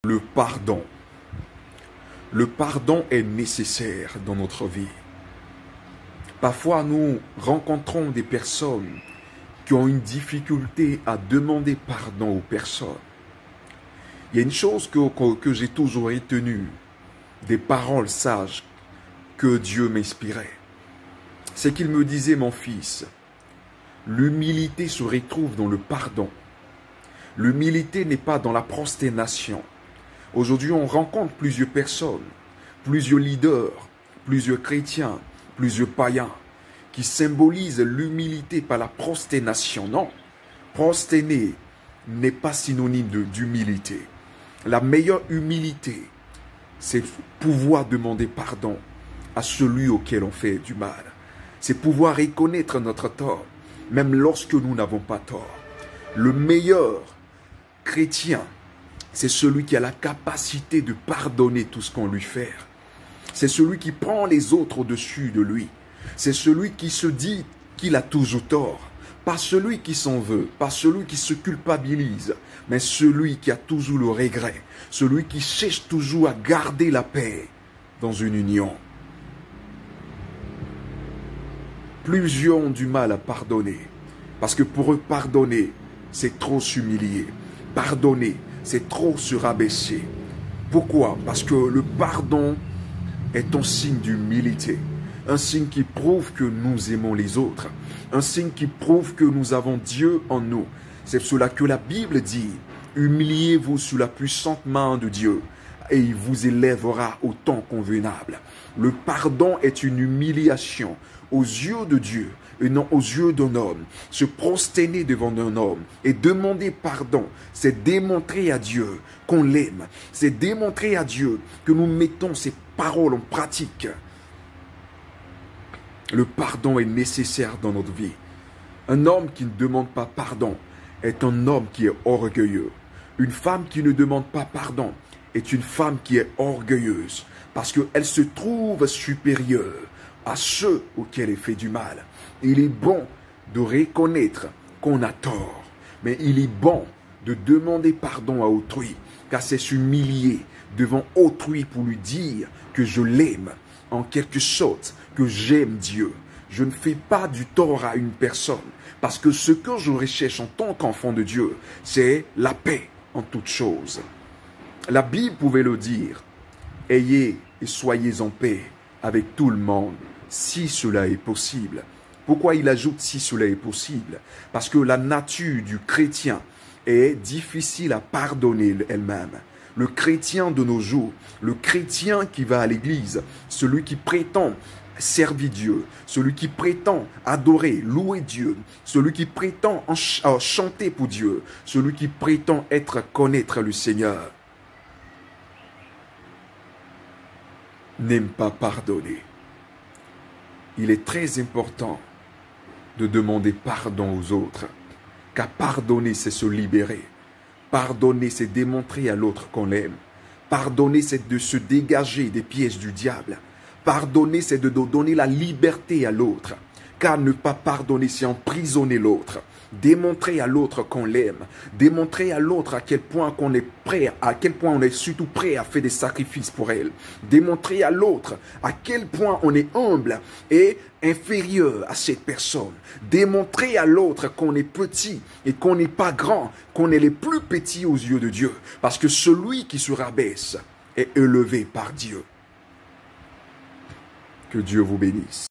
Le pardon. Le pardon est nécessaire dans notre vie. Parfois, nous rencontrons des personnes qui ont une difficulté à demander pardon aux personnes. Il y a une chose que j'ai toujours retenue, des paroles sages que Dieu m'inspirait. C'est qu'il me disait, mon fils, l'humilité se retrouve dans le pardon. L'humilité n'est pas dans la prosternation. Aujourd'hui, on rencontre plusieurs personnes, plusieurs leaders, plusieurs chrétiens, plusieurs païens, qui symbolisent l'humilité par la prosternation. Non, prosterner n'est pas synonyme d'humilité. La meilleure humilité, c'est pouvoir demander pardon à celui auquel on fait du mal. C'est pouvoir reconnaître notre tort, même lorsque nous n'avons pas tort. Le meilleur chrétien, c'est celui qui a la capacité de pardonner tout ce qu'on lui fait. C'est celui qui prend les autres au-dessus de lui. C'est celui qui se dit qu'il a toujours tort. Pas celui qui s'en veut, pas celui qui se culpabilise, mais celui qui a toujours le regret. Celui qui cherche toujours à garder la paix dans une union. Plusieurs ont du mal à pardonner. Parce que pour eux, pardonner, c'est trop s'humilier. Pardonner, c'est trop se rabaisser. Pourquoi? Parce que le pardon est un signe d'humilité. Un signe qui prouve que nous aimons les autres. Un signe qui prouve que nous avons Dieu en nous. C'est cela que la Bible dit. Humiliez-vous sous la puissante main de Dieu et il vous élèvera au temps convenable. Le pardon est une humiliation aux yeux de Dieu et non aux yeux d'un homme. Se prosterner devant un homme et demander pardon, c'est démontrer à Dieu qu'on l'aime. C'est démontrer à Dieu que nous mettons ses paroles en pratique. Le pardon est nécessaire dans notre vie. Un homme qui ne demande pas pardon est un homme qui est orgueilleux. Une femme qui ne demande pas pardon est une femme qui est orgueilleuse parce qu'elle se trouve supérieure à ceux auxquels elle fait du mal. Il est bon de reconnaître qu'on a tort, mais il est bon de demander pardon à autrui, car c'est s'humilier devant autrui pour lui dire que je l'aime, en quelque sorte que j'aime Dieu. Je ne fais pas du tort à une personne, parce que ce que je recherche en tant qu'enfant de Dieu, c'est la paix en toutes choses. La Bible pouvait le dire, ayez et soyez en paix avec tout le monde, si cela est possible. Pourquoi il ajoute si cela est possible? Parce que la nature du chrétien est difficile à pardonner elle-même. Le chrétien de nos jours, le chrétien qui va à l'église, celui qui prétend servir Dieu, celui qui prétend adorer, louer Dieu, celui qui prétend chanter pour Dieu, celui qui prétend connaître le Seigneur, n'aime pas pardonner. Il est très important de demander pardon aux autres, car pardonner, c'est se libérer. Pardonner, c'est démontrer à l'autre qu'on l'aime. Pardonner, c'est de se dégager des pièges du diable. Pardonner, c'est de donner la liberté à l'autre. Car ne pas pardonner, c'est emprisonner l'autre. Démontrer à l'autre qu'on l'aime. Démontrer à l'autre à quel point on est prêt, à quel point on est surtout prêt à faire des sacrifices pour elle. Démontrer à l'autre à quel point on est humble et inférieur à cette personne. Démontrer à l'autre qu'on est petit et qu'on n'est pas grand, qu'on est les plus petits aux yeux de Dieu. Parce que celui qui se rabaisse est élevé par Dieu. Que Dieu vous bénisse.